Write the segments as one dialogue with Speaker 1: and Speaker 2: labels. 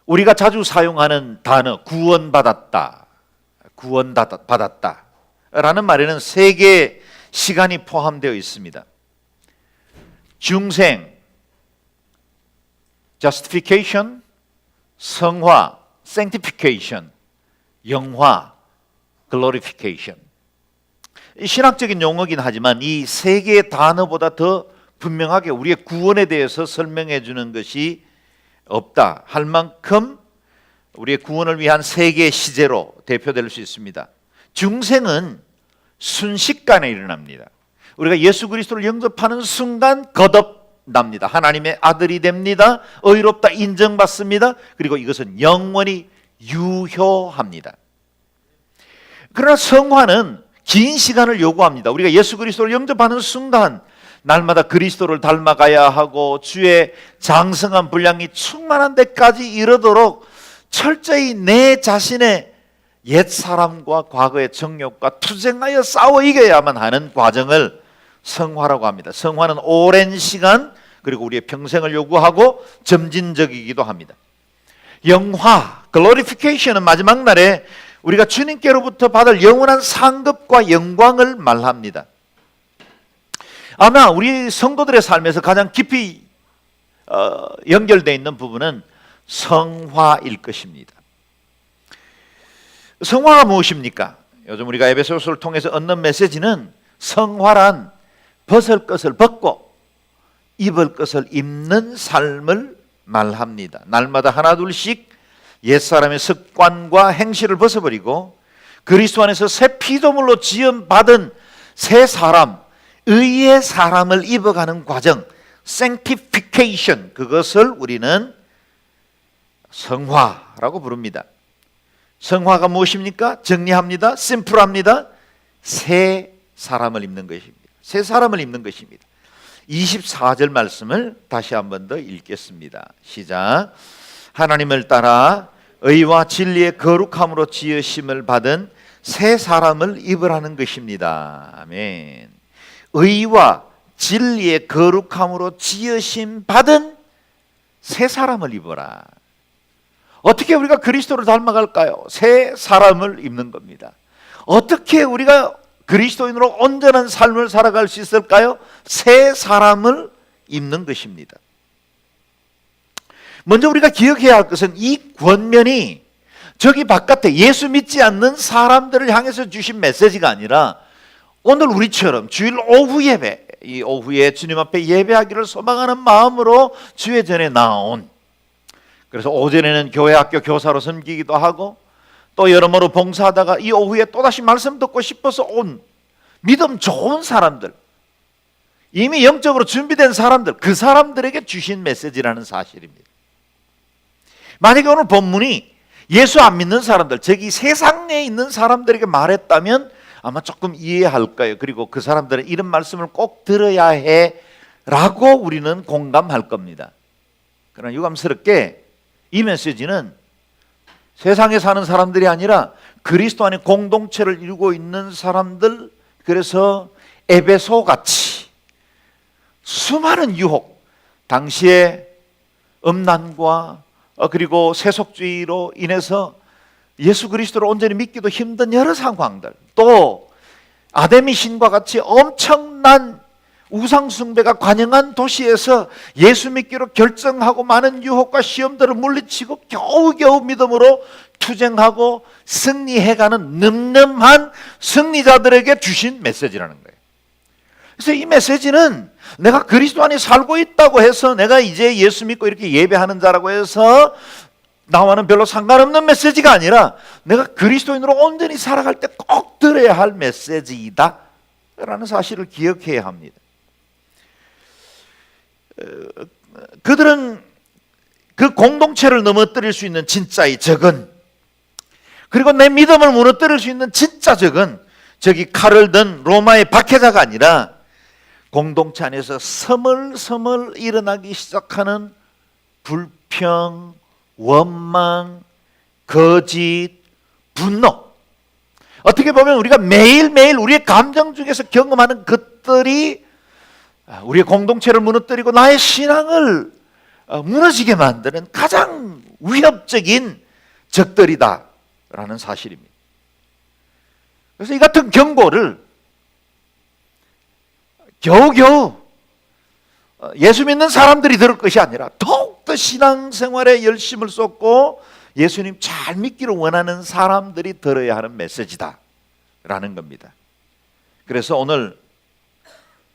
Speaker 1: 우리가 자주 사용하는 단어 구원받았다, 구원받았다 라는 말에는 세 개의 시간이 포함되어 있습니다. 중생, justification, 성화, sanctification, 영화, glorification. 신학적인 용어긴 하지만 이 세 개의 단어보다 더 분명하게 우리의 구원에 대해서 설명해 주는 것이 없다 할 만큼 우리의 구원을 위한 세 개의 시제로 대표될 수 있습니다. 중생은 순식간에 일어납니다. 우리가 예수 그리스도를 영접하는 순간 거듭납니다. 하나님의 아들이 됩니다. 의롭다 인정받습니다. 그리고 이것은 영원히 유효합니다. 그러나 성화는 긴 시간을 요구합니다. 우리가 예수 그리스도를 영접하는 순간 날마다 그리스도를 닮아가야 하고 주의 장성한 분량이 충만한 데까지 이르도록 철저히 내 자신의 옛사람과 과거의 정욕과 투쟁하여 싸워 이겨야만 하는 과정을 성화라고 합니다. 성화는 오랜 시간 그리고 우리의 평생을 요구하고 점진적이기도 합니다. 영화, glorification은 마지막 날에 우리가 주님께로부터 받을 영원한 상급과 영광을 말합니다. 아마 우리 성도들의 삶에서 가장 깊이 연결되어 있는 부분은 성화일 것입니다. 성화가 무엇입니까? 요즘 우리가 에베소서를 통해서 얻는 메시지는 성화란 벗을 것을 벗고 입을 것을 입는 삶을 말합니다. 날마다 하나둘씩 옛사람의 습관과 행실을 벗어버리고 그리스도 안에서 새 피조물로 지음받은 새 사람, 의의 사람을 입어가는 과정, sanctification, 그것을 우리는 성화라고 부릅니다. 성화가 무엇입니까? 정리합니다. 심플합니다. 새 사람을 입는 것입니다. 새 사람을 입는 것입니다. 24절 말씀을 다시 한 번 더 읽겠습니다. 시작. 하나님을 따라 의와 진리의 거룩함으로 지으심을 받은 새 사람을 입으라는 것입니다. 아멘. 의와 진리의 거룩함으로 지으심 받은 새 사람을 입어라. 어떻게 우리가 그리스도를 닮아갈까요? 새 사람을 입는 겁니다. 어떻게 우리가 그리스도인으로 온전한 삶을 살아갈 수 있을까요? 새 사람을 입는 것입니다. 먼저 우리가 기억해야 할 것은 이 권면이 저기 바깥에 예수 믿지 않는 사람들을 향해서 주신 메시지가 아니라 오늘 우리처럼 주일 오후 예배, 이 오후에 주님 앞에 예배하기를 소망하는 마음으로 주의 전에 나온, 그래서 오전에는 교회 학교 교사로 섬기기도 하고 또 여러모로 봉사하다가 이 오후에 또다시 말씀 듣고 싶어서 온 믿음 좋은 사람들, 이미 영적으로 준비된 사람들, 그 사람들에게 주신 메시지라는 사실입니다. 만약에 오늘 본문이 예수 안 믿는 사람들, 즉 이 세상에 있는 사람들에게 말했다면 아마 조금 이해할 거예요. 그리고 그 사람들은 이런 말씀을 꼭 들어야 해 라고 우리는 공감할 겁니다. 그러나 유감스럽게 이 메시지는 세상에 사는 사람들이 아니라 그리스도 안에 공동체를 이루고 있는 사람들, 그래서 에베소같이 수많은 유혹, 당시의 음란과 그리고 세속주의로 인해서 예수 그리스도를 온전히 믿기도 힘든 여러 상황들, 또 아데미 신과 같이 엄청난 우상숭배가 관영한 도시에서 예수 믿기로 결정하고 많은 유혹과 시험들을 물리치고 겨우겨우 믿음으로 투쟁하고 승리해가는 늠름한 승리자들에게 주신 메시지라는 거예요. 그래서 이 메시지는 내가 그리스도 안에 살고 있다고 해서 내가 이제 예수 믿고 이렇게 예배하는 자라고 해서 나와는 별로 상관없는 메시지가 아니라 내가 그리스도인으로 온전히 살아갈 때 꼭 들어야 할 메시지이다 라는 사실을 기억해야 합니다. 그들은 그 공동체를 넘어뜨릴 수 있는 진짜의 적은, 그리고 내 믿음을 무너뜨릴 수 있는 진짜 적은 저기 칼을 든 로마의 박해자가 아니라 공동체 안에서 서멀서멀 일어나기 시작하는 불평, 원망, 거짓, 분노, 어떻게 보면 우리가 매일매일 우리의 감정 중에서 경험하는 것들이 우리의 공동체를 무너뜨리고 나의 신앙을 무너지게 만드는 가장 위협적인 적들이다라는 사실입니다. 그래서 이 같은 경고를 겨우겨우 예수 믿는 사람들이 들을 것이 아니라 더욱더 신앙생활에 열심을 쏟고 예수님 잘 믿기를 원하는 사람들이 들어야 하는 메시지다 라는 겁니다. 그래서 오늘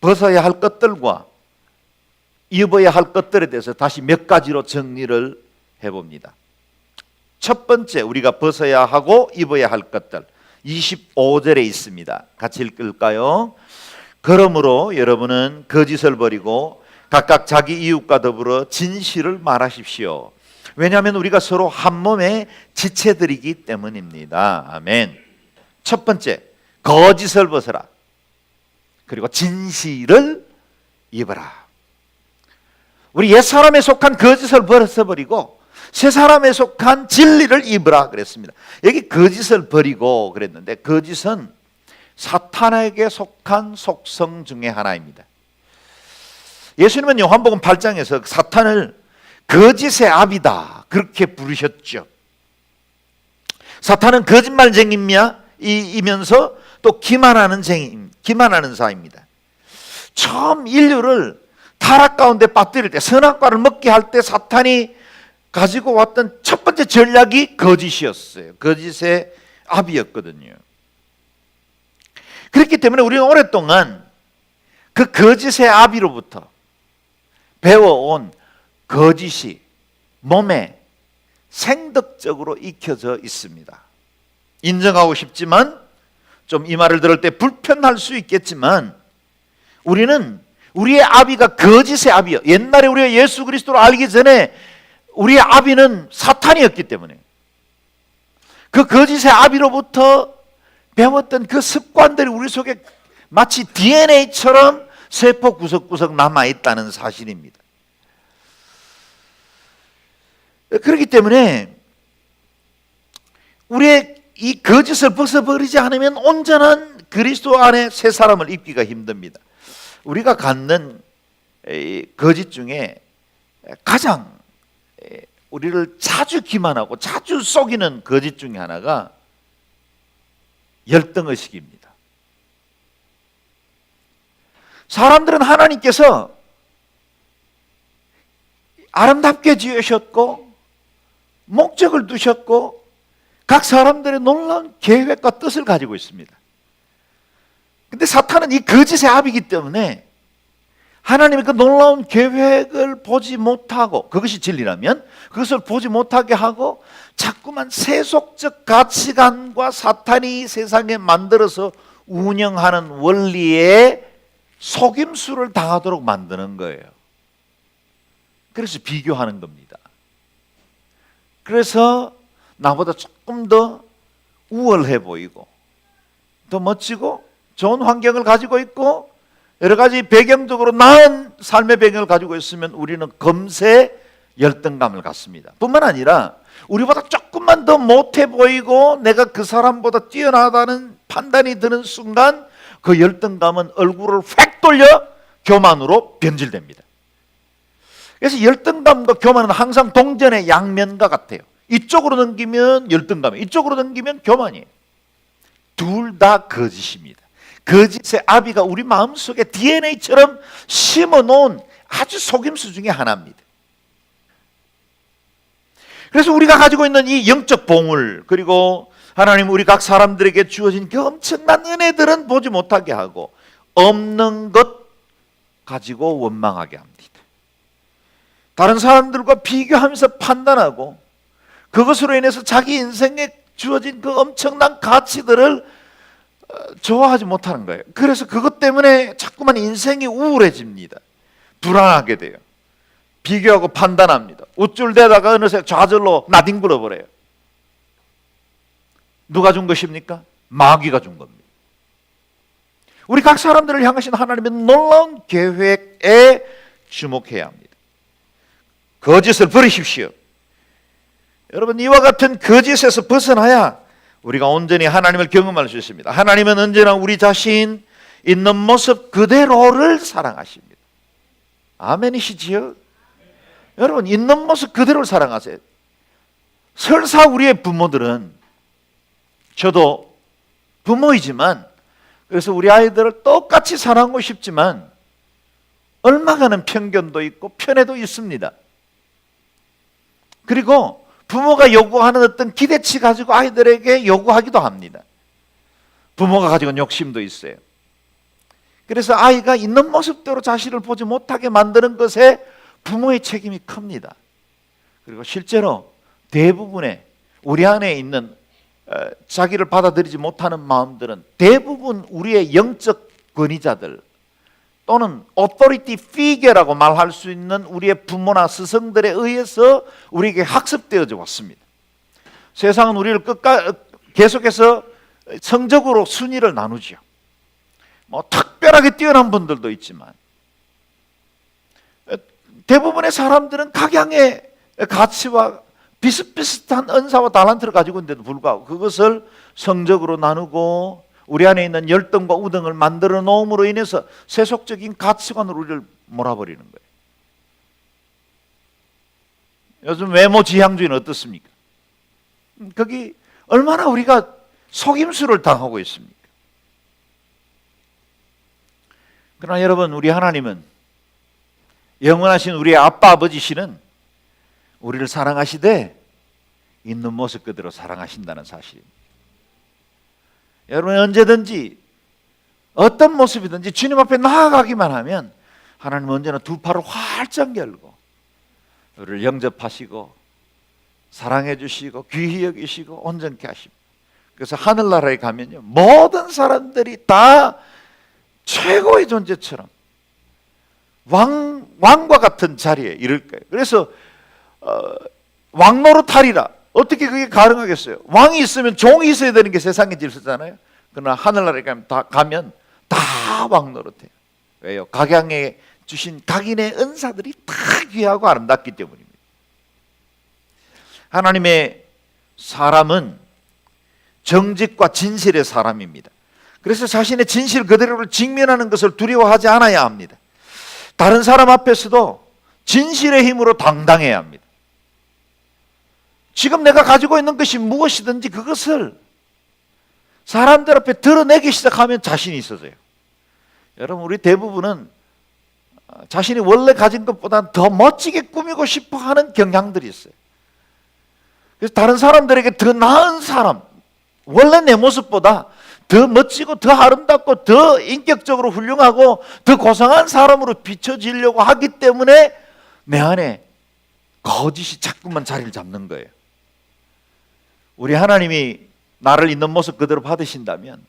Speaker 1: 벗어야 할 것들과 입어야 할 것들에 대해서 다시 몇 가지로 정리를 해봅니다. 첫 번째, 우리가 벗어야 하고 입어야 할 것들 25절에 있습니다. 같이 읽을까요? 그러므로 여러분은 거짓을 버리고 각각 자기 이웃과 더불어 진실을 말하십시오. 왜냐하면 우리가 서로 한 몸의 지체들이기 때문입니다. 아멘. 첫 번째, 거짓을 벗어라. 그리고 진실을 입어라. 우리 옛사람에 속한 거짓을 벗어버리고 새 사람에 속한 진리를 입으라 그랬습니다. 여기 거짓을 버리고 그랬는데 거짓은 사탄에게 속한 속성 중에 하나입니다. 예수님은 요한복음 8장에서 사탄을 거짓의 아비다 그렇게 부르셨죠. 사탄은 거짓말쟁이이면서 또 기만하는 자입니다. 처음 인류를 타락 가운데 빠뜨릴 때, 선악과를 먹게 할 때 사탄이 가지고 왔던 첫 번째 전략이 거짓이었어요. 거짓의 아비였거든요. 그렇기 때문에 우리는 오랫동안 그 거짓의 아비로부터 배워온 거짓이 몸에 생덕적으로 익혀져 있습니다. 인정하고 싶지만 좀 이 말을 들을 때 불편할 수 있겠지만 우리는 우리의 아비가 거짓의 아비요. 옛날에 우리가 예수 그리스도를 알기 전에 우리의 아비는 사탄이었기 때문에 그 거짓의 아비로부터 배웠던 그 습관들이 우리 속에 마치 DNA처럼 세포 구석구석 남아있다는 사실입니다. 그렇기 때문에 우리의 이 거짓을 벗어버리지 않으면 온전한 그리스도 안에 새 사람을 입기가 힘듭니다. 우리가 갖는 거짓 중에 가장 우리를 자주 기만하고 자주 속이는 거짓 중에 하나가 열등의식입니다. 사람들은 하나님께서 아름답게 지으셨고 목적을 두셨고 각 사람들의 놀라운 계획과 뜻을 가지고 있습니다. 근데 사탄은 이 거짓의 아비이기 때문에 하나님의 그 놀라운 계획을 보지 못하고, 그것이 진리라면 그것을 보지 못하게 하고 자꾸만 세속적 가치관과 사탄이 세상에 만들어서 운영하는 원리에 속임수를 당하도록 만드는 거예요. 그래서 비교하는 겁니다. 그래서 나보다 조금 더 우월해 보이고 더 멋지고 좋은 환경을 가지고 있고 여러 가지 배경적으로 나은 삶의 배경을 가지고 있으면 우리는 금세 열등감을 갖습니다. 뿐만 아니라 우리보다 조금만 더 못해 보이고 내가 그 사람보다 뛰어나다는 판단이 드는 순간 그 열등감은 얼굴을 휙 돌려 교만으로 변질됩니다. 그래서 열등감과 교만은 항상 동전의 양면과 같아요. 이쪽으로 넘기면 열등감이에요. 이쪽으로 넘기면 교만이에요. 둘 다 거짓입니다. 거짓의 아비가 우리 마음속에 DNA처럼 심어놓은 아주 속임수 중에 하나입니다. 그래서 우리가 가지고 있는 이 영적 보물, 그리고 하나님 우리 각 사람들에게 주어진 그 엄청난 은혜들은 보지 못하게 하고 없는 것 가지고 원망하게 합니다. 다른 사람들과 비교하면서 판단하고 그것으로 인해서 자기 인생에 주어진 그 엄청난 가치들을 좋아하지 못하는 거예요. 그래서 그것 때문에 자꾸만 인생이 우울해집니다. 불안하게 돼요. 비교하고 판단합니다. 우쭐대다가 어느새 좌절로 나뒹굴어 버려요. 누가 준 것입니까? 마귀가 준 겁니다. 우리 각 사람들을 향하신 하나님의 놀라운 계획에 주목해야 합니다. 거짓을 버리십시오. 여러분, 이와 같은 거짓에서 벗어나야 우리가 온전히 하나님을 경험할 수 있습니다. 하나님은 언제나 우리 자신 있는 모습 그대로를 사랑하십니다. 아멘이시지요? 여러분, 있는 모습 그대로를 사랑하세요. 설사 우리의 부모들은, 저도 부모이지만, 그래서 우리 아이들을 똑같이 사랑하고 싶지만 얼마간은 편견도 있고 편애도 있습니다. 그리고 부모가 요구하는 어떤 기대치 가지고 아이들에게 요구하기도 합니다. 부모가 가지고 있는 욕심도 있어요. 그래서 아이가 있는 모습대로 자신을 보지 못하게 만드는 것에 부모의 책임이 큽니다. 그리고 실제로 대부분의 우리 안에 있는 자기를 받아들이지 못하는 마음들은 대부분 우리의 영적 권위자들 또는 authority figure라고 말할 수 있는 우리의 부모나 스승들에 의해서 우리에게 학습되어져 왔습니다. 세상은 우리를 계속해서 성적으로 순위를 나누죠. 뭐 특별하게 뛰어난 분들도 있지만 대부분의 사람들은 각양의 가치와 비슷비슷한 은사와 달란트를 가지고 있는데도 불구하고 그것을 성적으로 나누고 우리 안에 있는 열등과 우등을 만들어 놓음으로 인해서 세속적인 가치관으로 우리를 몰아버리는 거예요. 요즘 외모 지향주의는 어떻습니까? 거기 얼마나 우리가 속임수를 당하고 있습니까? 그러나 여러분, 우리 하나님은, 영원하신 우리의 아빠 아버지시는 우리를 사랑하시되 있는 모습 그대로 사랑하신다는 사실입니다. 여러분, 언제든지 어떤 모습이든지 주님 앞에 나아가기만 하면 하나님은 언제나 두 팔을 활짝 열고 우리를 영접하시고 사랑해 주시고 귀히 여기시고 온전케 하십니다. 그래서 하늘나라에 가면요, 모든 사람들이 다 최고의 존재처럼 왕과 같은 자리에 이를 거예요. 그래서 왕노릇하리라. 어떻게 그게 가능하겠어요? 왕이 있으면 종이 있어야 되는 게 세상의 질서잖아요. 그러나 하늘나라에 가면 다 왕노릇해요. 왜요? 각양에 주신 각인의 은사들이 다 귀하고 아름답기 때문입니다. 하나님의 사람은 정직과 진실의 사람입니다. 그래서 자신의 진실 그대로를 직면하는 것을 두려워하지 않아야 합니다. 다른 사람 앞에서도 진실의 힘으로 당당해야 합니다. 지금 내가 가지고 있는 것이 무엇이든지 그것을 사람들 앞에 드러내기 시작하면 자신이 있어져요. 여러분, 우리 대부분은 자신이 원래 가진 것보다 더 멋지게 꾸미고 싶어 하는 경향들이 있어요. 그래서 다른 사람들에게 더 나은 사람, 원래 내 모습보다 더 멋지고 더 아름답고 더 인격적으로 훌륭하고 더 고상한 사람으로 비춰지려고 하기 때문에 내 안에 거짓이 자꾸만 자리를 잡는 거예요. 우리 하나님이 나를 있는 모습 그대로 받으신다면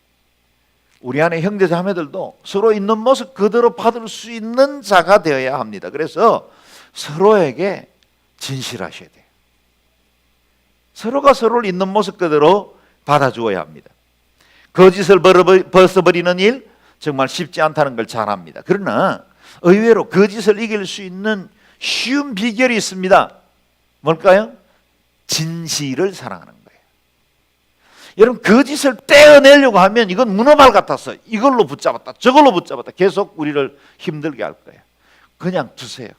Speaker 1: 우리 안에 형제 자매들도 서로 있는 모습 그대로 받을 수 있는 자가 되어야 합니다. 그래서 서로에게 진실하셔야 돼요. 서로가 서로를 있는 모습 그대로 받아주어야 합니다. 거짓을 벗어버리는 일 정말 쉽지 않다는 걸 잘 압니다. 그러나 의외로 거짓을 이길 수 있는 쉬운 비결이 있습니다. 뭘까요? 진실을 사랑하는 거예요. 여러분, 거짓을 떼어내려고 하면 이건 문어발 같아서 이걸로 붙잡았다 저걸로 붙잡았다 계속 우리를 힘들게 할 거예요. 그냥 두세요.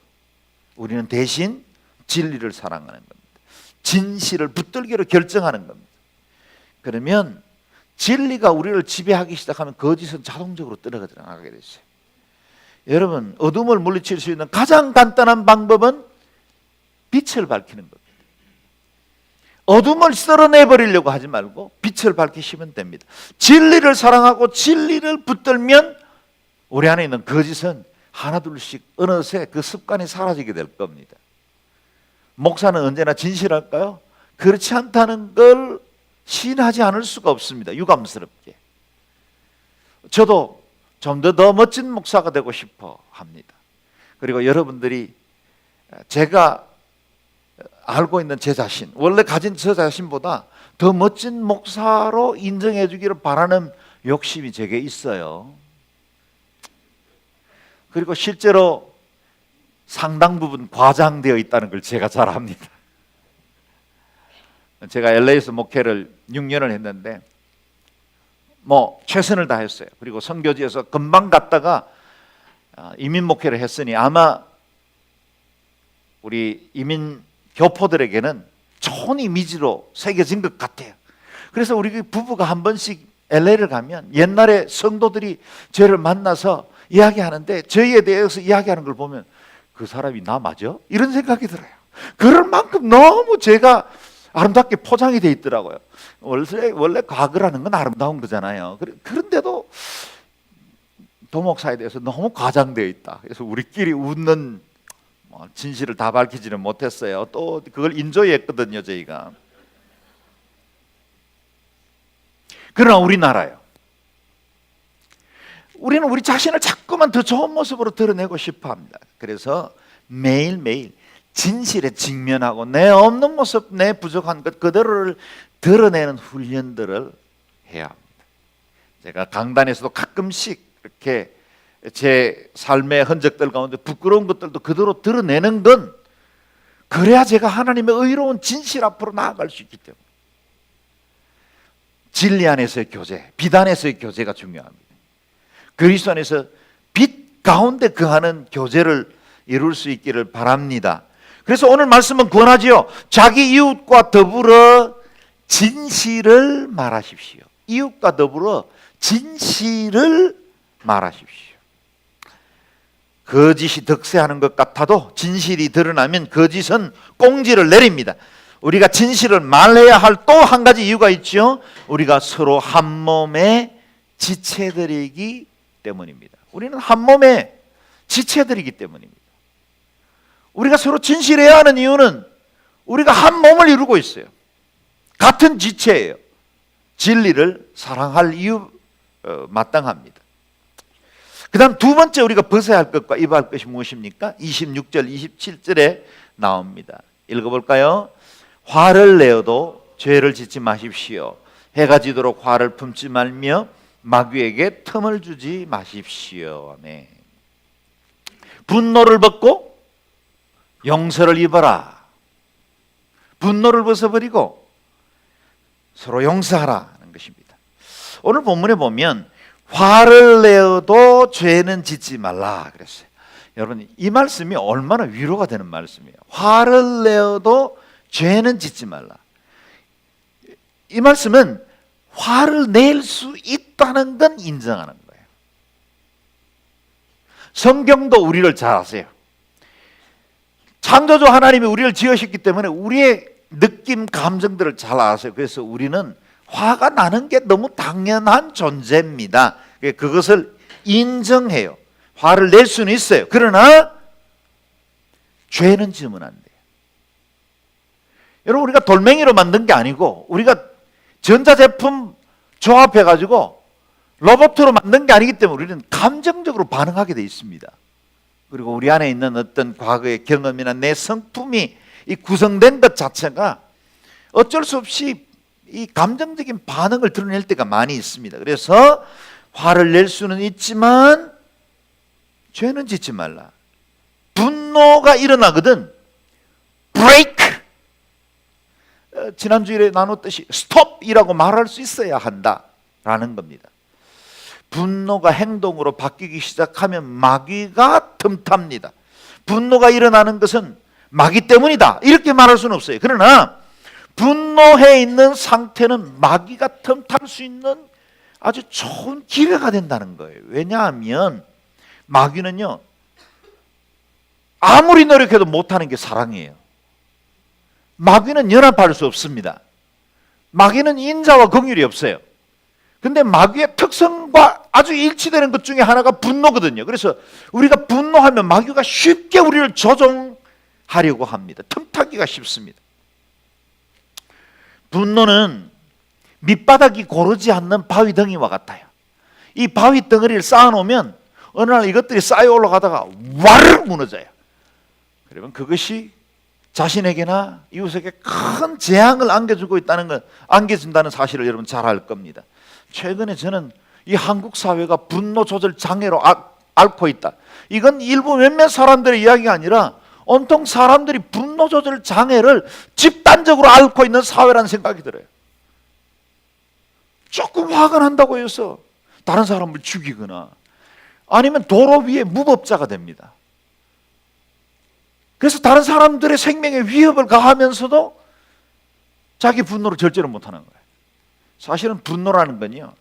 Speaker 1: 우리는 대신 진리를 사랑하는 겁니다. 진실을 붙들기로 결정하는 겁니다. 그러면 진리가 우리를 지배하기 시작하면 거짓은 자동적으로 떨어져 나가게 되죠. 여러분, 어둠을 물리칠 수 있는 가장 간단한 방법은 빛을 밝히는 겁니다. 어둠을 썰어내버리려고 하지 말고 빛을 밝히시면 됩니다. 진리를 사랑하고 진리를 붙들면 우리 안에 있는 거짓은 하나둘씩 어느새 그 습관이 사라지게 될 겁니다. 목사는 언제나 진실할까요? 그렇지 않다는 걸 시인하지 않을 수가 없습니다. 유감스럽게. 저도 좀 더 멋진 목사가 되고 싶어 합니다. 그리고 여러분들이 제가 알고 있는 제 자신, 원래 가진 저 자신보다 더 멋진 목사로 인정해 주기를 바라는 욕심이 제게 있어요. 그리고 실제로 상당 부분 과장되어 있다는 걸 제가 잘 압니다. 제가 LA에서 목회를 6년을 했는데 최선을 다했어요. 그리고 선교지에서 금방 갔다가 이민 목회를 했으니 아마 우리 이민 교포들에게는 좋은 이미지로 새겨진 것 같아요. 그래서 우리 부부가 한 번씩 LA를 가면 옛날에 성도들이 저를 만나서 이야기하는데 저희에 대해서 이야기하는 걸 보면 그 사람이 나 맞아? 이런 생각이 들어요. 그럴 만큼 너무 제가 아름답게 포장이 돼 있더라고요. 원래 과거라는 건 아름다운 거잖아요. 그런데도 도목사에 대해서 너무 과장되어 있다. 그래서 우리끼리 웃는 진실을 다 밝히지는 못했어요. 또 그걸 인조했거든요, 저희가. 그러나 우리나라요. 우리는 우리 자신을 자꾸만 더 좋은 모습으로 드러내고 싶어 합니다. 그래서 매일매일 진실에 직면하고 내 없는 모습, 내 부족한 것 그대로를 드러내는 훈련들을 해야 합니다. 제가 강단에서도 가끔씩 이렇게 제 삶의 흔적들 가운데 부끄러운 것들도 그대로 드러내는 건 그래야 제가 하나님의 의로운 진실 앞으로 나아갈 수 있기 때문에. 진리 안에서의 교제, 빛 안에서의 교제가 중요합니다. 그리스도 안에서 빛 가운데 거하는 교제를 이룰 수 있기를 바랍니다. 그래서 오늘 말씀은 권하지요. 자기 이웃과 더불어 진실을 말하십시오. 이웃과 더불어 진실을 말하십시오. 거짓이 득세하는 것 같아도 진실이 드러나면 거짓은 꽁지를 내립니다. 우리가 진실을 말해야 할 또 한 가지 이유가 있죠. 우리가 서로 한 몸의 지체들이기 때문입니다. 우리는 한 몸의 지체들이기 때문입니다. 우리가 서로 진실해야 하는 이유는 우리가 한 몸을 이루고 있어요. 같은 지체예요. 진리를 사랑할 이유 마땅합니다. 그 다음 두 번째 우리가 벗어야 할 것과 입어야 할 것이 무엇입니까? 26절 27절에 나옵니다. 읽어볼까요? 화를 내어도 죄를 짓지 마십시오. 해가 지도록 화를 품지 말며 마귀에게 틈을 주지 마십시오. 아멘. 분노를 벗고 용서를 입어라. 분노를 벗어버리고 서로 용서하라는 것입니다. 오늘 본문에 보면 화를 내어도 죄는 짓지 말라 그랬어요. 여러분 이 말씀이 얼마나 위로가 되는 말씀이에요. 화를 내어도 죄는 짓지 말라. 이 말씀은 화를 낼 수 있다는 건 인정하는 거예요. 성경도 우리를 잘 아세요. 창조주 하나님이 우리를 지으셨기 때문에 우리의 느낌, 감정들을 잘 아세요. 그래서 우리는 화가 나는 게 너무 당연한 존재입니다. 그것을 인정해요. 화를 낼 수는 있어요. 그러나 죄는 지으면 안 돼요. 여러분 우리가 돌멩이로 만든 게 아니고 우리가 전자제품 조합해가지고 로봇으로 만든 게 아니기 때문에 우리는 감정적으로 반응하게 돼 있습니다. 그리고 우리 안에 있는 어떤 과거의 경험이나 내 성품이 이 구성된 것 자체가 어쩔 수 없이 이 감정적인 반응을 드러낼 때가 많이 있습니다. 그래서 화를 낼 수는 있지만 죄는 짓지 말라. 분노가 일어나거든 브레이크, 지난주에 나눴듯이 스톱이라고 말할 수 있어야 한다라는 겁니다. 분노가 행동으로 바뀌기 시작하면 마귀가 틈탑니다. 분노가 일어나는 것은 마귀 때문이다 이렇게 말할 수는 없어요. 그러나 분노해 있는 상태는 마귀가 틈탈 수 있는 아주 좋은 기회가 된다는 거예요. 왜냐하면 마귀는요 아무리 노력해도 못하는 게 사랑이에요. 마귀는 연합할 수 없습니다. 마귀는 인자와 긍휼이 없어요. 근데 마귀의 특성과 아주 일치되는 것 중에 하나가 분노거든요. 그래서 우리가 분노하면 마귀가 쉽게 우리를 조종하려고 합니다. 틈타기가 쉽습니다. 분노는 밑바닥이 고르지 않는 바위 덩이와 같아요. 이 바위 덩어리를 쌓아놓으면 어느 날 이것들이 쌓여 올라가다가 와르르 무너져요. 그러면 그것이 자신에게나 이웃에게 큰 재앙을 안겨준다는 사실을 여러분 잘 알 겁니다. 최근에 저는 이 한국 사회가 분노 조절 장애로 앓고 있다. 이건 일부 몇몇 사람들의 이야기가 아니라 온통 사람들이 분노 조절 장애를 집단적으로 앓고 있는 사회라는 생각이 들어요. 조금 화가 난다고 해서 다른 사람을 죽이거나 아니면 도로 위에 무법자가 됩니다. 그래서 다른 사람들의 생명에 위협을 가하면서도 자기 분노를 절제를 못하는 거예요. 사실은 분노라는 건요,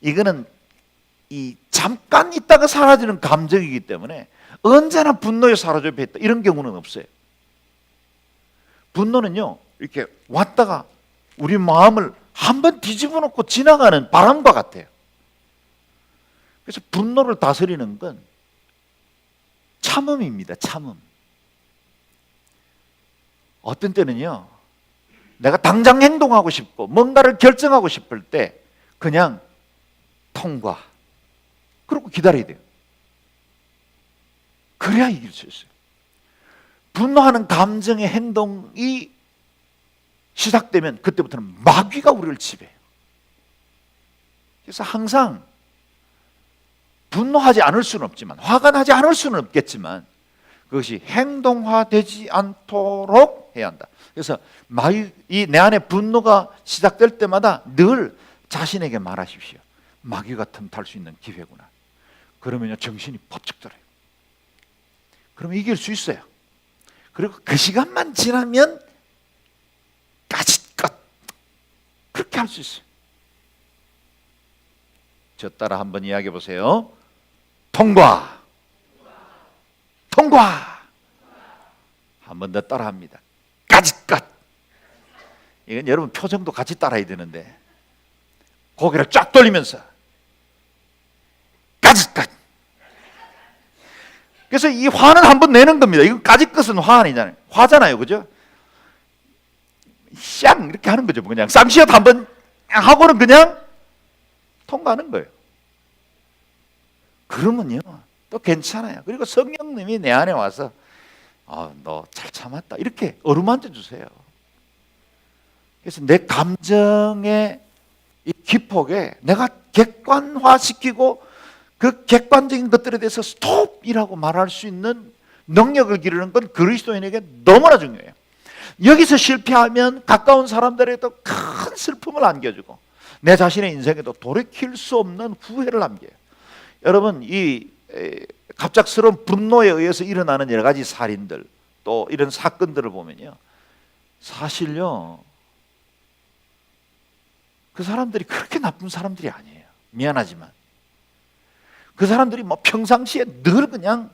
Speaker 1: 이거는 이 잠깐 있다가 사라지는 감정이기 때문에 언제나 분노에 사로잡혀 있다 이런 경우는 없어요. 분노는요, 이렇게 왔다가 우리 마음을 한번 뒤집어 놓고 지나가는 바람과 같아요. 그래서 분노를 다스리는 건 참음입니다. 참음. 어떤 때는요, 내가 당장 행동하고 싶고 뭔가를 결정하고 싶을 때 그냥 통과, 그러고 기다려야 돼요. 그래야 이길 수 있어요. 분노하는 감정의 행동이 시작되면 그때부터는 마귀가 우리를 지배해요. 그래서 항상 분노하지 않을 수는 없지만, 화가 나지 않을 수는 없겠지만 그것이 행동화되지 않도록 해야 한다. 그래서 내 안에 분노가 시작될 때마다 늘 자신에게 말하십시오. 마귀가 틈탈 수 있는 기회구나. 그러면요, 정신이 번쩍 들어요. 그러면 이길 수 있어요. 그리고 그 시간만 지나면 까짓것 그렇게 할 수 있어요. 저 따라 한번 이야기해 보세요. 통과. 통과. 한 번 더 따라합니다. 까짓것. 이건 여러분 표정도 같이 따라야 되는데, 고개를 쫙 돌리면서 까짓것. 그래서 이 화는 한번 내는 겁니다. 이건 까짓것은 화 아니잖아요. 화잖아요, 그죠? 쌍 이렇게 하는 거죠. 그냥 쌍시옷 한번 하고는 그냥 통과하는 거예요. 그러면요, 또 괜찮아요. 그리고 성령님이 내 안에 와서 너 잘 참았다 이렇게 어루만져 주세요. 그래서 내 감정의 이 기폭에 내가 객관화시키고 그 객관적인 것들에 대해서 스톱이라고 말할 수 있는 능력을 기르는 건 그리스도인에게 너무나 중요해요. 여기서 실패하면 가까운 사람들에게도 큰 슬픔을 안겨주고 내 자신의 인생에도 돌이킬 수 없는 후회를 남겨요. 여러분, 이 갑작스러운 분노에 의해서 일어나는 여러 가지 살인들, 또 이런 사건들을 보면요, 사실요, 그 사람들이 그렇게 나쁜 사람들이 아니에요. 미안하지만 그 사람들이 뭐 평상시에 늘 그냥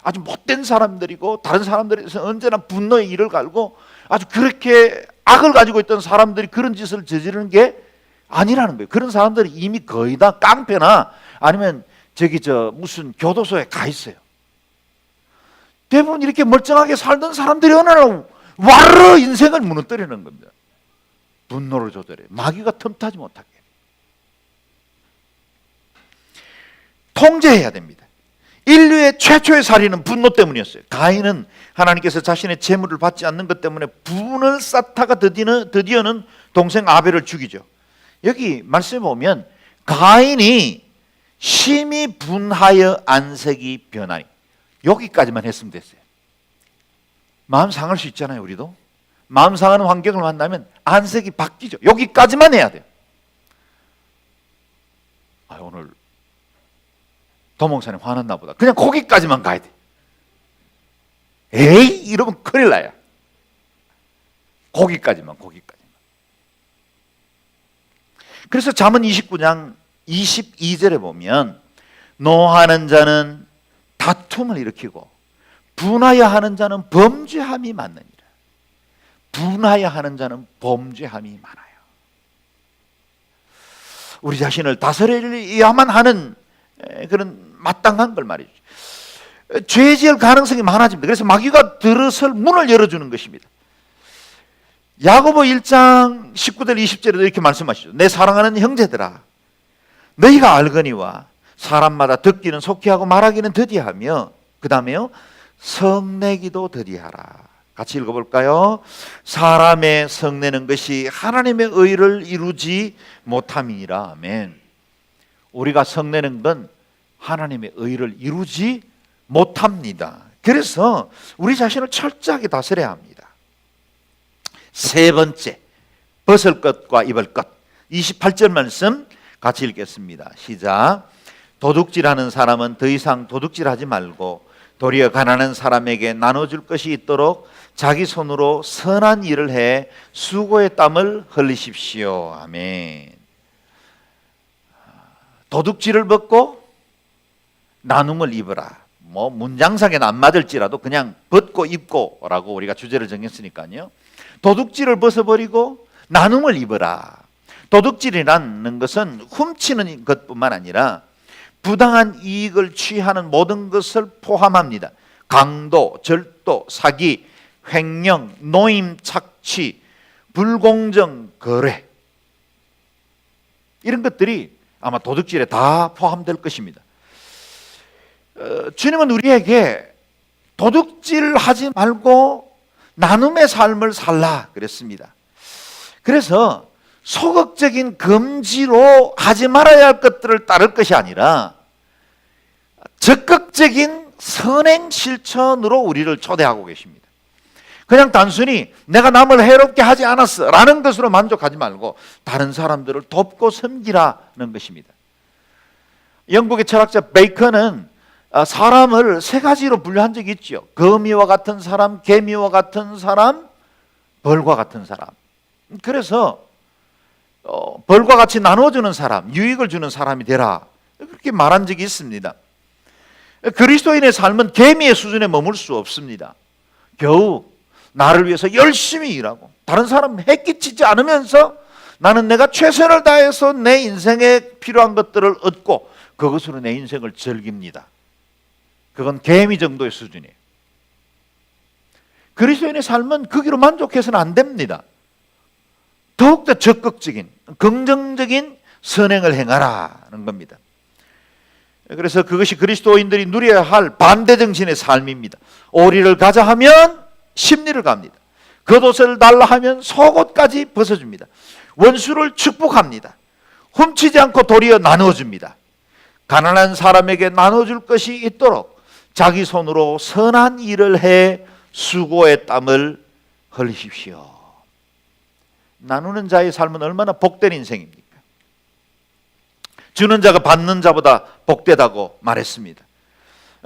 Speaker 1: 아주 못된 사람들이고 다른 사람들에서 언제나 분노의 이를 갈고 아주 그렇게 악을 가지고 있던 사람들이 그런 짓을 저지르는 게 아니라는 거예요. 그런 사람들이 이미 거의 다 깡패나 아니면 무슨 교도소에 가 있어요. 대부분 이렇게 멀쩡하게 살던 사람들이 어느 날 와르르 인생을 무너뜨리는 겁니다. 분노를 조절해 마귀가 틈타지 못하게 통제해야 됩니다. 인류의 최초의 살인은 분노 때문이었어요. 가인은 하나님께서 자신의 재물을 받지 않는 것 때문에 분을 쌓다가 드디어는 동생 아벨을 죽이죠. 여기 말씀에 보면 가인이 심히 분하여 안색이 변하니, 여기까지만 했으면 됐어요. 마음 상할 수 있잖아요. 우리도 마음 상하는 환경을 만나면 안색이 바뀌죠. 여기까지만 해야 돼요. 오늘 도목사님 화났나 보다. 그냥 거기까지만 가야 돼. 에이 이러면 큰일 나요. 거기까지만. 그래서 잠언 29장 22절에 보면 노하는 자는 다툼을 일으키고 분하여 하는 자는 범죄함이 많느니라. 분하여 하는 자는 범죄함이 많아요. 우리 자신을 다스려야만 하는 그런 마땅한 걸 말이죠. 죄 지을 가능성이 많아집니다. 그래서 마귀가 들어설 문을 열어주는 것입니다. 야고보 1장 19절 20절에도 이렇게 말씀하시죠. 내 사랑하는 형제들아, 너희가 알거니와 사람마다 듣기는 속히 하고 말하기는 더디하며, 그 다음에요, 성내기도 더디하라. 같이 읽어볼까요? 사람의 성내는 것이 하나님의 의를 이루지 못함이니라. 아멘. 우리가 성내는 건 하나님의 의를 이루지 못합니다. 그래서 우리 자신을 철저하게 다스려야 합니다. 세 번째, 벗을 것과 입을 것. 28절 말씀 같이 읽겠습니다. 시작. 도둑질하는 사람은 더 이상 도둑질하지 말고 도리어 가난한 사람에게 나눠줄 것이 있도록 자기 손으로 선한 일을 해 수고의 땀을 흘리십시오. 아멘. 도둑질을 벗고 나눔을 입으라. 뭐 문장상에는 안 맞을지라도 그냥 벗고 입고라고 우리가 주제를 정했으니까요. 도둑질을 벗어버리고 나눔을 입으라. 도둑질이라는 것은 훔치는 것뿐만 아니라 부당한 이익을 취하는 모든 것을 포함합니다. 강도, 절도, 사기, 횡령, 노임, 착취, 불공정 거래, 이런 것들이 아마 도둑질에 다 포함될 것입니다. 주님은 우리에게 도둑질하지 말고 나눔의 삶을 살라 그랬습니다. 그래서 소극적인 금지로 하지 말아야 할 것들을 따를 것이 아니라 적극적인 선행 실천으로 우리를 초대하고 계십니다. 그냥 단순히 내가 남을 해롭게 하지 않았어 라는 것으로 만족하지 말고 다른 사람들을 돕고 섬기라는 것입니다. 영국의 철학자 베이컨은 사람을 세 가지로 분류한 적이 있죠. 거미와 같은 사람, 개미와 같은 사람, 벌과 같은 사람. 그래서 벌과 같이 나눠주는 사람, 유익을 주는 사람이 되라, 그렇게 말한 적이 있습니다. 그리스도인의 삶은 개미의 수준에 머물 수 없습니다. 겨우 나를 위해서 열심히 일하고 다른 사람 해끼치지 않으면서 나는 내가 최선을 다해서 내 인생에 필요한 것들을 얻고 그것으로 내 인생을 즐깁니다. 그건 개미 정도의 수준이에요. 그리스도인의 삶은 거기로 만족해서는 안 됩니다. 더욱더 적극적인 긍정적인 선행을 행하라는 겁니다. 그래서 그것이 그리스도인들이 누려야 할 반대정신의 삶입니다. 오리를 가자 하면 십리를 갑니다. 겉옷을 달라 하면 속옷까지 벗어줍니다. 원수를 축복합니다. 훔치지 않고 도리어 나눠줍니다. 가난한 사람에게 나눠줄 것이 있도록 자기 손으로 선한 일을 해 수고의 땀을 흘리십시오. 나누는 자의 삶은 얼마나 복된 인생입니까? 주는 자가 받는 자보다 복되다고 말했습니다.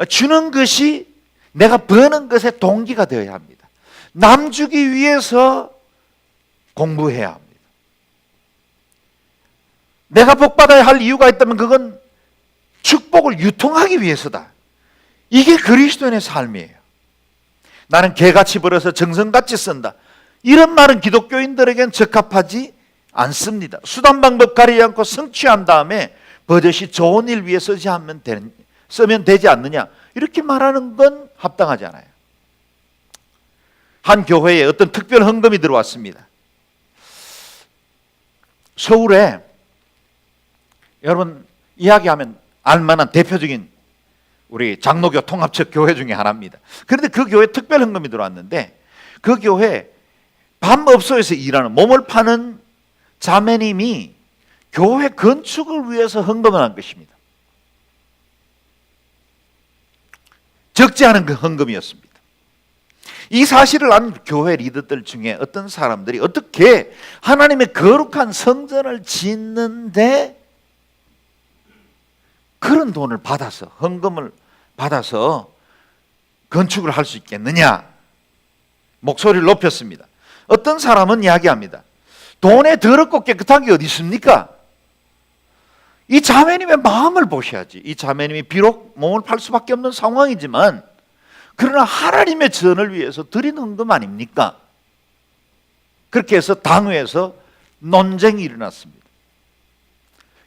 Speaker 1: 주는 것이 내가 버는 것의 동기가 되어야 합니다. 남 주기 위해서 공부해야 합니다. 내가 복받아야 할 이유가 있다면 그건 축복을 유통하기 위해서다. 이게 그리스도인의 삶이에요. 나는 개같이 벌어서 정성같이 쓴다, 이런 말은 기독교인들에겐 적합하지 않습니다. 수단 방법 가리지 않고 성취한 다음에 버젓이 좋은 일 위해 쓰면 되지 않느냐, 이렇게 말하는 건 합당하지 않아요. 한 교회에 어떤 특별 헌금이 들어왔습니다. 서울에 여러분 이야기하면 알만한 대표적인 우리 장로교 통합적 교회 중에 하나입니다. 그런데 그 교회에 특별 헌금이 들어왔는데 그 교회 밤업소에서 일하는, 몸을 파는 자매님이 교회 건축을 위해서 헌금을 한 것입니다. 적지 않은 그 헌금이었습니다. 이 사실을 안 교회 리더들 중에 어떤 사람들이 어떻게 하나님의 거룩한 성전을 짓는데 그런 돈을 받아서, 헌금을 받아서 건축을 할 수 있겠느냐, 목소리를 높였습니다. 어떤 사람은 이야기합니다. 돈에 더럽고 깨끗한 게 어디 있습니까? 이 자매님의 마음을 보셔야지. 이 자매님이 비록 몸을 팔 수밖에 없는 상황이지만 그러나 하나님의 전을 위해서 드린 헌금 아닙니까? 그렇게 해서 당회에서 논쟁이 일어났습니다.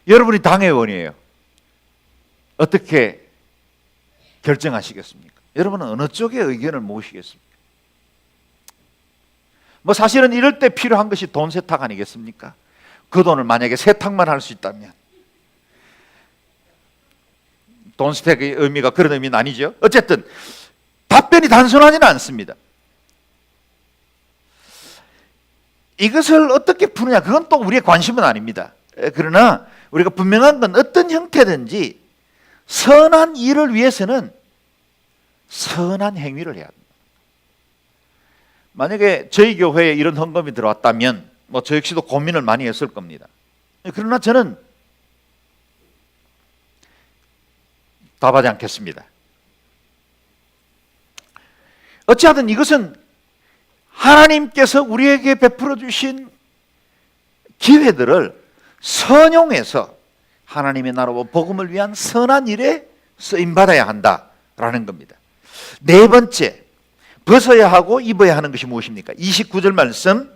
Speaker 1: 여러분이 당회원이에요. 어떻게 결정하시겠습니까? 여러분은 어느 쪽의 의견을 모시겠습니까? 뭐 사실은 이럴 때 필요한 것이 돈 세탁 아니겠습니까? 그 돈을 만약에 세탁만 할 수 있다면, 돈 세탁의 의미가 그런 의미는 아니죠. 어쨌든 답변이 단순하지는 않습니다. 이것을 어떻게 푸느냐, 그건 또 우리의 관심은 아닙니다. 그러나 우리가 분명한 건 어떤 형태든지 선한 일을 위해서는 선한 행위를 해야 합니다. 만약에 저희 교회에 이런 헌금이 들어왔다면 뭐 저 역시도 고민을 많이 했을 겁니다. 그러나 저는 답하지 않겠습니다. 어찌하든 이것은 하나님께서 우리에게 베풀어 주신 기회들을 선용해서 하나님의 나라와 복음을 위한 선한 일에 쓰임받아야 한다라는 겁니다. 네 번째, 벗어야 하고 입어야 하는 것이 무엇입니까? 29절 말씀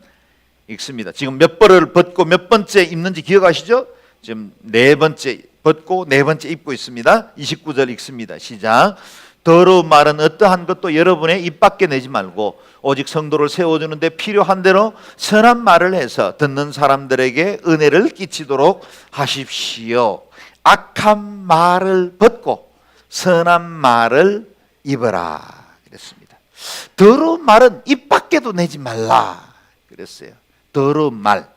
Speaker 1: 읽습니다. 지금 몇 벌을 벗고 몇 번째 입는지 기억하시죠? 지금 네 번째 벗고 네 번째 입고 있습니다. 29절 읽습니다. 시작. 더러운 말은 어떠한 것도 여러분의 입 밖에 내지 말고 오직 성도를 세워주는데 필요한 대로 선한 말을 해서 듣는 사람들에게 은혜를 끼치도록 하십시오. 악한 말을 벗고 선한 말을 입어라 그랬습니다. 더러운 말은 입 밖에도 내지 말라 그랬어요. 더러운 말,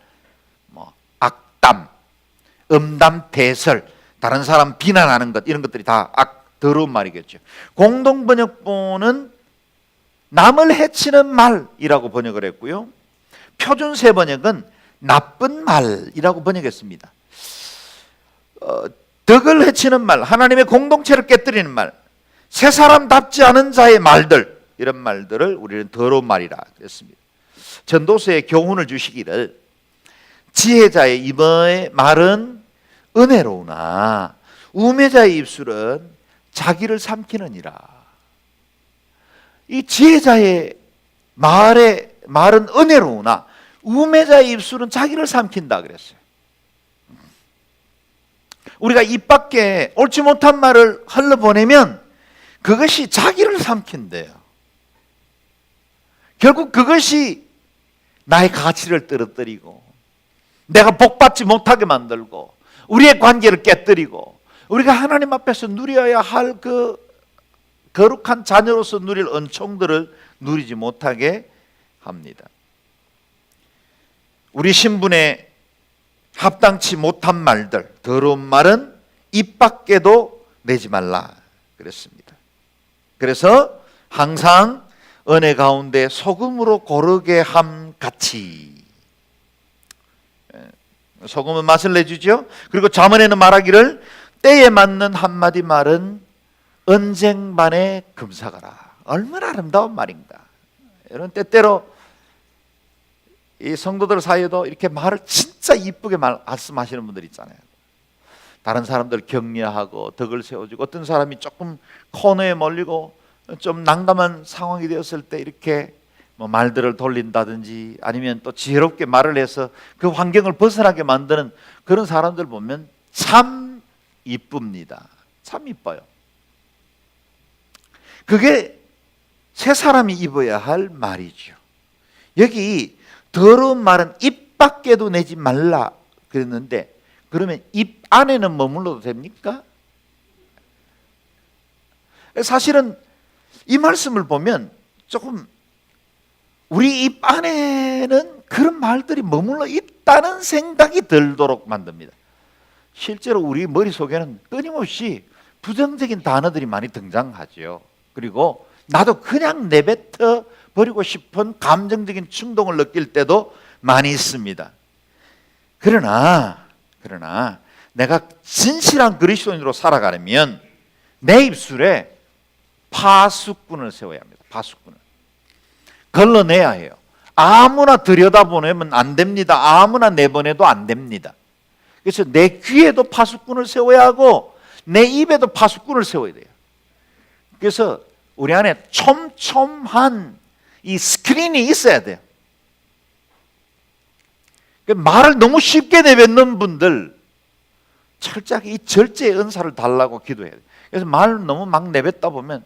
Speaker 1: 악담, 음담대설, 다른 사람 비난하는 것, 이런 것들이 다 더러운 말이겠죠. 공동번역본은 남을 해치는 말이라고 번역을 했고요. 표준세 번역은 나쁜 말이라고 번역했습니다. 덕을 해치는 말, 하나님의 공동체를 깨뜨리는 말, 새 사람답지 않은 자의 말들, 이런 말들을 우리는 더러운 말이라 그랬습니다. 전도서에 교훈을 주시기를 지혜자의 입의 말은 은혜로우나 우매자의 입술은 자기를 삼키느니라. 이 지혜자의 말은 은혜로우나 우매자의 입술은 자기를 삼킨다 그랬어요. 우리가 입 밖에 옳지 못한 말을 흘러보내면 그것이 자기를 삼킨대요. 결국 그것이 나의 가치를 떨어뜨리고 내가 복받지 못하게 만들고 우리의 관계를 깨뜨리고 우리가 하나님 앞에서 누려야 할 그 거룩한 자녀로서 누릴 은총들을 누리지 못하게 합니다. 우리 신분에 합당치 못한 말들, 더러운 말은 입 밖에도 내지 말라 그랬습니다. 그래서 항상 은혜 가운데 소금으로 고르게 함 같이, 소금은 맛을 내주죠. 그리고 잠언에는 말하기를 때에 맞는 한마디 말은 언쟁반에 금사가라. 얼마나 아름다운 말인가. 여러분, 때때로 이 성도들 사이에도 이렇게 말을 진짜 이쁘게 말씀하시는 분들 있잖아요. 다른 사람들 격려하고 덕을 세워주고, 어떤 사람이 조금 코너에 몰리고 좀 난감한 상황이 되었을 때 이렇게 말들을 돌린다든지 아니면 또 지혜롭게 말을 해서 그 환경을 벗어나게 만드는 그런 사람들 보면 참 이쁩니다. 참 이뻐요. 그게 새 사람이 입어야 할 말이죠. 여기 더러운 말은 입 밖에도 내지 말라 그랬는데, 그러면 입 안에는 머물러도 됩니까? 사실은 이 말씀을 보면 조금 우리 입 안에는 그런 말들이 머물러 있다는 생각이 들도록 만듭니다. 실제로 우리 머릿속에는 끊임없이 부정적인 단어들이 많이 등장하죠. 그리고 나도 그냥 내뱉어 버리고 싶은 감정적인 충동을 느낄 때도 많이 있습니다. 그러나 내가 진실한 그리스도인으로 살아가려면 내 입술에 파수꾼을 세워야 합니다. 파수꾼을 걸러내야 해요. 아무나 들여다보내면 안 됩니다. 아무나 내보내도 안 됩니다. 그래서 내 귀에도 파수꾼을 세워야 하고 내 입에도 파수꾼을 세워야 돼요. 그래서 우리 안에 촘촘한 이 스크린이 있어야 돼요. 말을 너무 쉽게 내뱉는 분들 철저하게 이 절제의 은사를 달라고 기도해야 돼요. 그래서 말을 너무 막 내뱉다 보면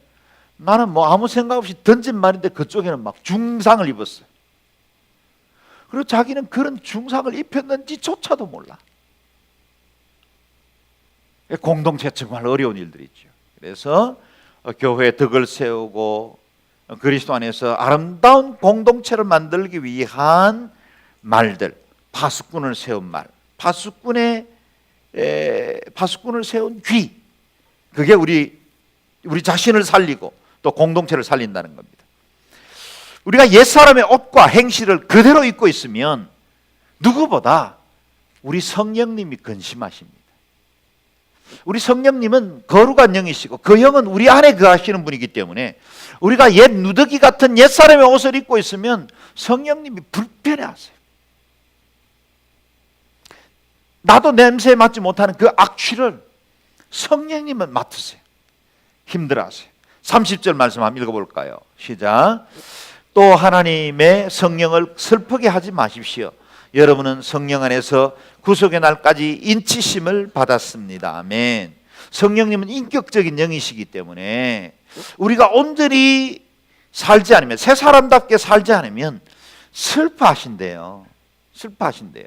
Speaker 1: 나는 뭐 아무 생각 없이 던진 말인데 그쪽에는 막 중상을 입었어요. 그리고 자기는 그런 중상을 입혔는지조차도 몰라. 공동체 정말 어려운 일들이 있죠. 그래서 교회의 덕을 세우고 그리스도 안에서 아름다운 공동체를 만들기 위한 말들, 파수꾼을 세운 말, 파수꾼을 세운 귀, 그게 우리 자신을 살리고 또 공동체를 살린다는 겁니다. 우리가 옛사람의 옷과 행실을 그대로 입고 있으면 누구보다 우리 성령님이 근심하십니다. 우리 성령님은 거룩한 영이시고 그 영은 우리 안에 거하시는 분이기 때문에 우리가 옛 누더기 같은 옛사람의 옷을 입고 있으면 성령님이 불편해하세요. 나도 냄새에 맡지 못하는 그 악취를 성령님은 맡으세요. 힘들어하세요. 30절 말씀 한번 읽어볼까요? 시작. 또 하나님의 성령을 슬프게 하지 마십시오. 여러분은 성령 안에서 구속의 날까지 인치심을 받았습니다. 아멘. 성령님은 인격적인 영이시기 때문에 우리가 온전히 살지 않으면, 새 사람답게 살지 않으면 슬퍼하신대요. 슬퍼하신대요.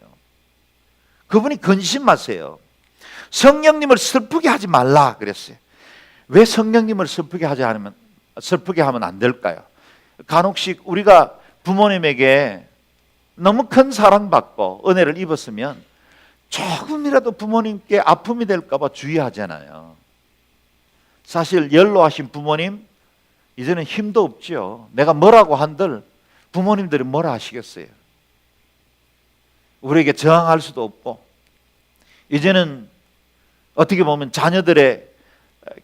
Speaker 1: 그분이 근심하세요. 성령님을 슬프게 하지 말라 그랬어요. 왜 성령님을 슬프게 하면 안 될까요? 간혹씩 우리가 부모님에게 너무 큰 사랑받고 은혜를 입었으면 조금이라도 부모님께 아픔이 될까 봐 주의하잖아요. 사실 연로하신 부모님 이제는 힘도 없지요. 내가 뭐라고 한들 부모님들이 뭐라 하시겠어요? 우리에게 저항할 수도 없고, 이제는 어떻게 보면 자녀들의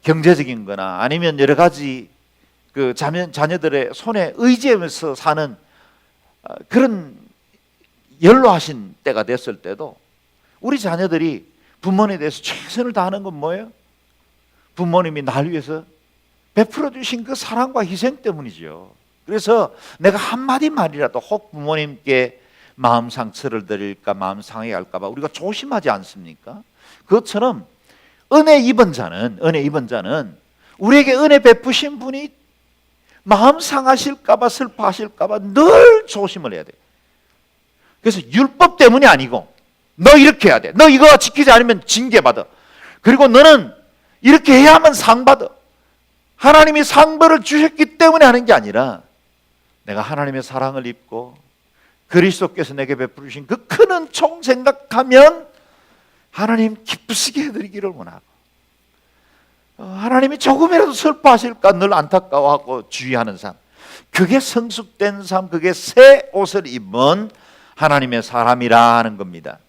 Speaker 1: 경제적인 거나 아니면 여러 가지 그 자녀들의 손에 의지하면서 사는 그런 연로하신 때가 됐을 때도 우리 자녀들이 부모님에 대해서 최선을 다하는 건 뭐예요? 부모님이 날 위해서 베풀어 주신 그 사랑과 희생 때문이죠. 그래서 내가 한마디 말이라도 혹 부모님께 마음 상처를 드릴까, 마음 상하게 할까 봐 우리가 조심하지 않습니까? 그것처럼 은혜 입은 자는 우리에게 은혜 베푸신 분이 마음 상하실까 봐, 슬퍼하실까 봐 늘 조심을 해야 돼요. 그래서 율법 때문이 아니고 너 이렇게 해야 돼. 너 이거 지키지 않으면 징계받아. 그리고 너는 이렇게 해야만 상받아. 하나님이 상벌을 주셨기 때문에 하는 게 아니라 내가 하나님의 사랑을 입고 그리스도께서 내게 베푸신 그 큰 은총 생각하면 하나님 기쁘시게 해드리기를 원하고, 하나님이 조금이라도 슬퍼하실까 늘 안타까워하고 주의하는 삶, 그게 성숙된 삶, 그게 새 옷을 입은 하나님의 사람이라는 겁니다.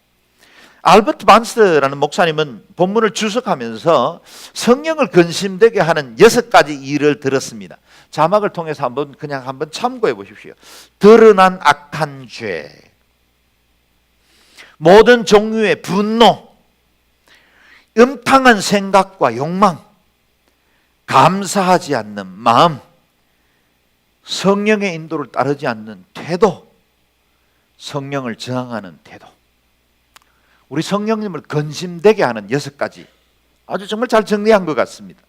Speaker 1: 알버트 반스라는 목사님은 본문을 주석하면서 성령을 근심되게 하는 6가지 일을 들었습니다. 자막을 통해서 한번 참고해 보십시오. 드러난 악한 죄, 모든 종류의 분노, 음탕한 생각과 욕망, 감사하지 않는 마음, 성령의 인도를 따르지 않는 태도, 성령을 저항하는 태도. 우리 성령님을 근심되게 하는 6가지, 아주 정말 잘 정리한 것 같습니다.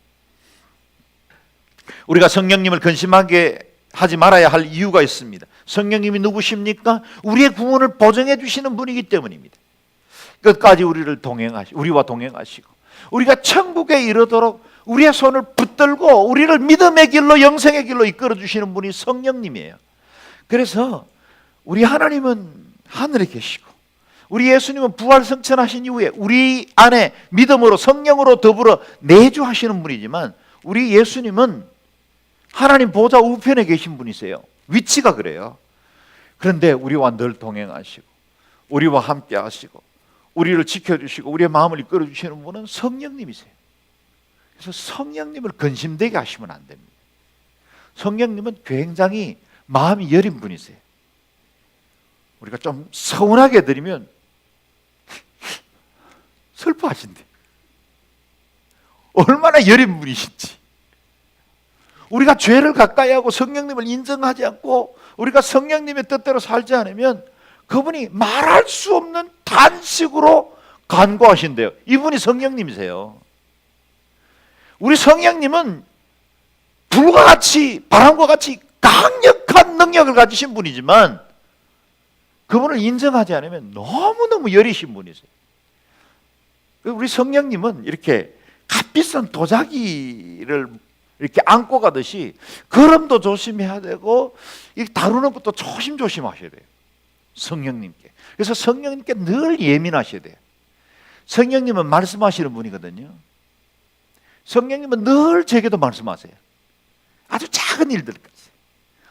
Speaker 1: 우리가 성령님을 근심하게 하지 말아야 할 이유가 있습니다. 성령님이 누구십니까? 우리의 구원을 보증해 주시는 분이기 때문입니다. 끝까지 우리와 동행하시고 우리가 천국에 이르도록 우리의 손을 붙들고 우리를 믿음의 길로, 영생의 길로 이끌어 주시는 분이 성령님이에요. 그래서 우리 하나님은 하늘에 계시고 우리 예수님은 부활 승천하신 이후에 우리 안에 믿음으로 성령으로 더불어 내주하시는 분이지만, 우리 예수님은 하나님 보좌 우편에 계신 분이세요. 위치가 그래요. 그런데 우리와 늘 동행하시고 우리와 함께 하시고 우리를 지켜주시고 우리의 마음을 이끌어 주시는 분은 성령님이세요. 그래서 성령님을 근심되게 하시면 안 됩니다. 성령님은 굉장히 마음이 여린 분이세요. 우리가 좀 서운하게 드리면 슬퍼하신대. 얼마나 여린 분이신지. 우리가 죄를 가까이 하고 성령님을 인정하지 않고 우리가 성령님의 뜻대로 살지 않으면 그분이 말할 수 없는 단식으로 간구하신대요. 이분이 성령님이세요. 우리 성령님은 불과 같이, 바람과 같이 강력한 능력을 가지신 분이지만 그분을 인정하지 않으면 너무너무 여리신 분이세요. 우리 성령님은 이렇게 값비싼 도자기를 이렇게 안고 가듯이 걸음도 조심해야 되고 다루는 것도 조심조심하셔야 돼요. 성령님께. 그래서 성령님께 늘 예민하셔야 돼요. 성령님은 말씀하시는 분이거든요. 성령님은 늘 제게도 말씀하세요. 아주 작은 일들까지.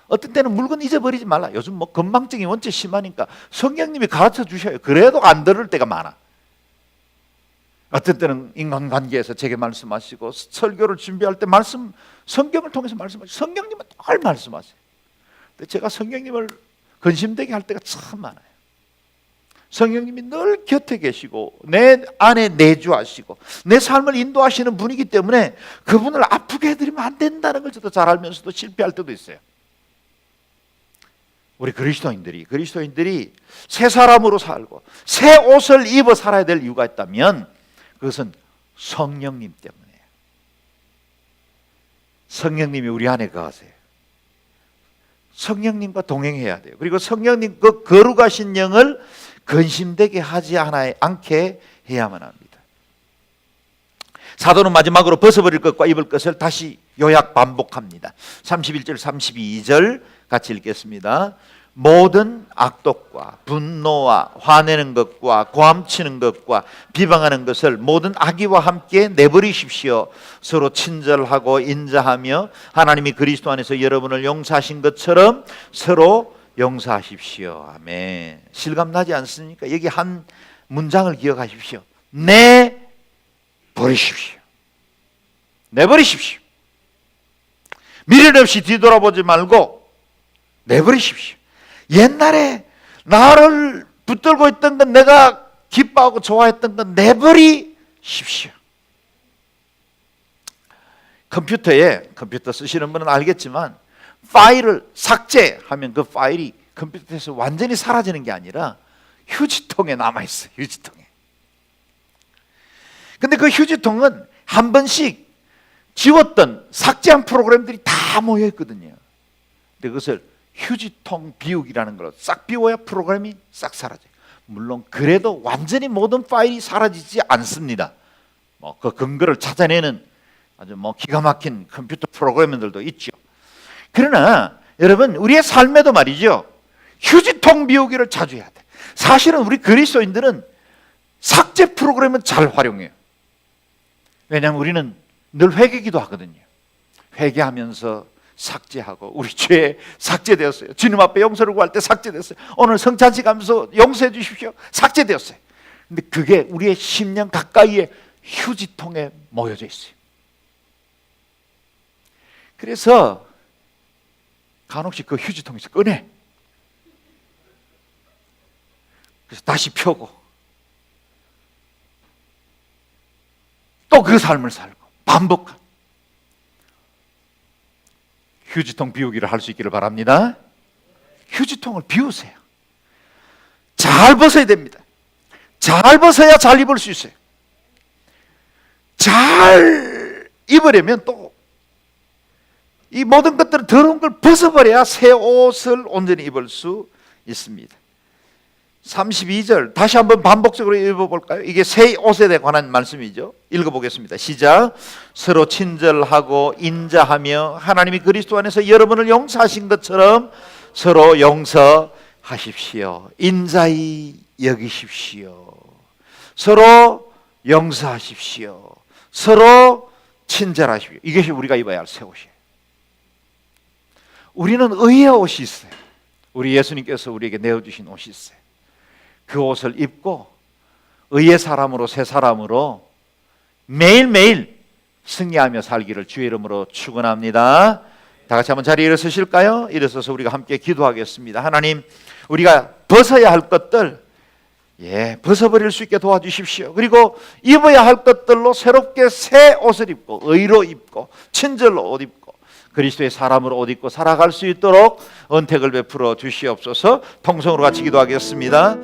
Speaker 1: 어떤 때는 물건 잊어버리지 말라. 요즘 뭐 건망증이 원체 심하니까 성령님이 가르쳐 주셔요. 그래도 안 들을 때가 많아. 어떤 때는 인간관계에서 제게 말씀하시고, 설교를 준비할 때 성경을 통해서 말씀하시고, 성령님은 늘 말씀하세요. 근데 제가 성령님을 근심되게 할 때가 참 많아요. 성령님이 늘 곁에 계시고 내 안에 내주하시고 내 삶을 인도하시는 분이기 때문에 그분을 아프게 해드리면 안 된다는 걸 저도 잘 알면서도 실패할 때도 있어요. 우리 그리스도인들이 새 사람으로 살고 새 옷을 입어 살아야 될 이유가 있다면 그것은 성령님 때문이에요. 성령님이 우리 안에 거하세요. 성령님과 동행해야 돼요. 그리고 성령님 그 거룩하신 영을 근심되게 하지 않게 해야만 합니다. 사도는 마지막으로 벗어버릴 것과 입을 것을 다시 요약 반복합니다. 31절 32절 같이 읽겠습니다. 모든 악독과 분노와 화내는 것과 고함치는 것과 비방하는 것을 모든 악의와 함께 내버리십시오. 서로 친절하고 인자하며 하나님이 그리스도 안에서 여러분을 용서하신 것처럼 서로 용서하십시오. 아멘. 실감나지 않습니까? 여기 한 문장을 기억하십시오. 내버리십시오. 내버리십시오. 미련 없이 뒤돌아보지 말고 내버리십시오. 옛날에 나를 붙들고 있던 건, 내가 기뻐하고 좋아했던 건 내버리십시오. 컴퓨터 쓰시는 분은 알겠지만 파일을 삭제하면 그 파일이 컴퓨터에서 완전히 사라지는 게 아니라 휴지통에 남아있어요. 휴지통에. 근데 그 휴지통은 한 번씩 지웠던 삭제한 프로그램들이 다 모여있거든요. 근데 그것을 휴지통 비우기라는 걸로 싹 비워야 프로그램이 싹 사라져요. 물론 그래도 완전히 모든 파일이 사라지지 않습니다. 그 근거를 찾아내는 아주 기가 막힌 컴퓨터 프로그램들도 있죠. 그러나 여러분, 우리의 삶에도 말이죠, 휴지통 비우기를 자주 해야 돼. 사실은 우리 그리스도인들은 삭제 프로그램은 잘 활용해요. 왜냐하면 우리는 늘 회개기도 하거든요. 회개하면서 삭제하고, 우리 죄 삭제되었어요. 주님 앞에 용서를 구할 때 삭제됐어요. 오늘 성찬식 하면서 용서해 주십시오. 삭제되었어요. 근데 그게 우리의 10년 가까이의 휴지통에 모여져 있어요. 그래서 간혹씩 그 휴지통에서 꺼내. 그래서 다시 펴고 또 그 삶을 살고 반복한 휴지통 비우기를 할 수 있기를 바랍니다. 휴지통을 비우세요. 잘 벗어야 됩니다. 잘 벗어야 잘 입을 수 있어요. 잘 입으려면 또 이 모든 것들은 더러운 걸 벗어버려야 새 옷을 온전히 입을 수 있습니다. 32절 다시 한번 반복적으로 읽어볼까요? 이게 새 옷에 관한 말씀이죠. 읽어보겠습니다. 시작. 서로 친절하고 인자하며 하나님이 그리스도 안에서 여러분을 용서하신 것처럼 서로 용서하십시오. 인자히 여기십시오. 서로 용서하십시오. 서로 친절하십시오. 이것이 우리가 입어야 할 새 옷이에요. 우리는 의의 옷이 있어요. 우리 예수님께서 우리에게 내어주신 옷이 있어요. 그 옷을 입고 의의 사람으로, 새 사람으로 매일매일 승리하며 살기를 주의 이름으로 축원합니다. 다 같이 한번 자리에 일어서실까요? 일어서서 우리가 함께 기도하겠습니다. 하나님, 우리가 벗어야 할 것들 벗어버릴 수 있게 도와주십시오. 그리고 입어야 할 것들로 새롭게 새 옷을 입고 의로 입고 친절로 옷 입고 그리스도의 사람으로 옷 입고 살아갈 수 있도록 은택을 베풀어 주시옵소서. 통성으로 같이 기도하겠습니다.